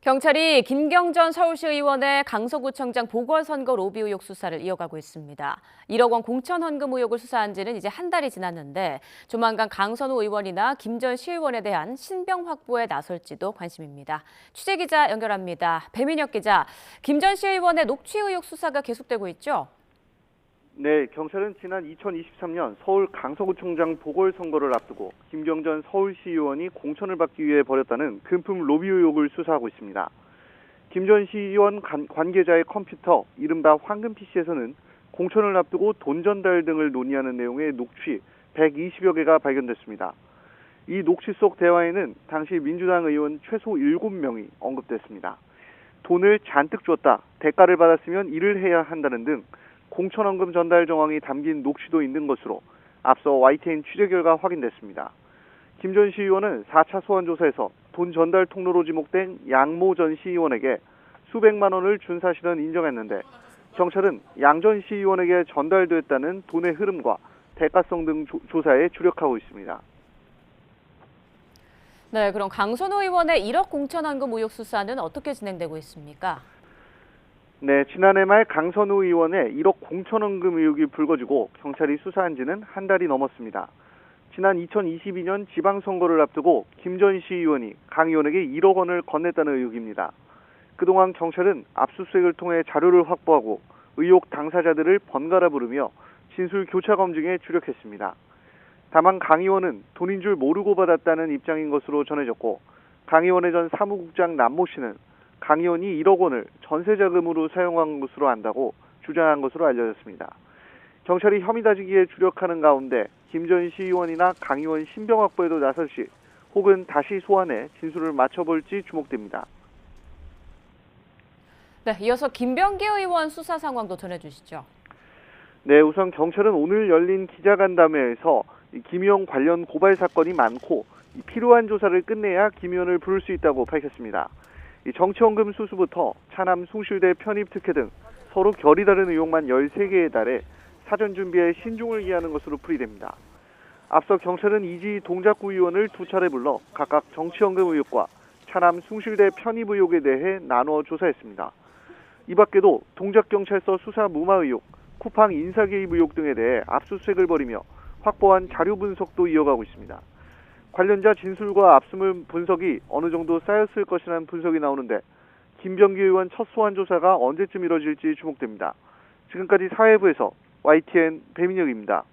경찰이 김경전 서울시 의원의 강서구청장 보궐선거 로비 의혹 수사를 이어가고 있습니다. 1억 원 공천 헌금 의혹을 수사한 지는 이제 한 달이 지났는데 조만간 강선우 의원이나 김 전 시의원에 대한 신병 확보에 나설지도 관심입니다. 취재기자 연결합니다. 배민혁 기자, 김 전 시의원의 녹취 의혹 수사가 계속되고 있죠? 네, 경찰은 지난 2023년 서울 강서구청장 보궐선거를 앞두고 김경전 서울시의원이 공천을 받기 위해 벌였다는 금품 로비 의혹을 수사하고 있습니다. 김 전 시의원 관계자의 컴퓨터, 이른바 황금 PC에서는 공천을 앞두고 돈 전달 등을 논의하는 내용의 녹취 120여 개가 발견됐습니다. 이 녹취 속 대화에는 당시 민주당 의원 최소 7명이 언급됐습니다. 돈을 잔뜩 줬다, 대가를 받았으면 일을 해야 한다는 등 공천헌금 전달 정황이 담긴 녹취도 있는 것으로 앞서 YTN 취재 결과 확인됐습니다. 김 전 시의원은 4차 소환 조사에서 돈 전달 통로로 지목된 양모 전 시의원에게 수백만 원을 준 사실은 인정했는데 경찰은 양 전 시의원에게 전달됐다는 돈의 흐름과 대가성 등 조사에 주력하고 있습니다. 네, 그럼 강선우 의원의 1억 공천 헌금 의혹 수사는 어떻게 진행되고 있습니까? 네, 지난해 말 강선우 의원의 1억 공천헌금 의혹이 불거지고 경찰이 수사한 지는 한 달이 넘었습니다. 지난 2022년 지방선거를 앞두고 김 전 시의원이 강 의원에게 1억 원을 건넸다는 의혹입니다. 그동안 경찰은 압수수색을 통해 자료를 확보하고 의혹 당사자들을 번갈아 부르며 진술 교차 검증에 주력했습니다. 다만 강 의원은 돈인 줄 모르고 받았다는 입장인 것으로 전해졌고 강 의원의 전 사무국장 남모 씨는 강 의원이 1억 원을 전세자금으로 사용한 것으로 안다고 주장한 것으로 알려졌습니다. 경찰이 혐의 다지기에 주력하는 가운데 김 전 시의원이나 강 의원 신병 확보에도 나설지 혹은 다시 소환해 진술을 맞춰볼지 주목됩니다. 네, 이어서 김병기 의원 수사 상황도 전해주시죠. 네, 우선 경찰은 오늘 열린 기자간담회에서 김 의원 관련 고발 사건이 많고 필요한 조사를 끝내야 김 의원을 부를 수 있다고 밝혔습니다. 정치헌금 수수부터 차남 숭실대 편입 특혜 등 서로 결이 다른 의혹만 13개에 달해 사전 준비에 신중을 기하는 것으로 풀이됩니다. 앞서 경찰은 이지 동작구 의원을 두 차례 불러 각각 정치헌금 의혹과 차남 숭실대 편입 의혹에 대해 나누어 조사했습니다. 이 밖에도 동작경찰서 수사 무마 의혹, 쿠팡 인사 개입 의혹 등에 대해 압수수색을 벌이며 확보한 자료 분석도 이어가고 있습니다. 관련자 진술과 압수물 분석이 어느 정도 쌓였을 것이라는 분석이 나오는데 김병기 의원 첫 소환 조사가 언제쯤 이뤄질지 주목됩니다. 지금까지 사회부에서 YTN 배민혁입니다.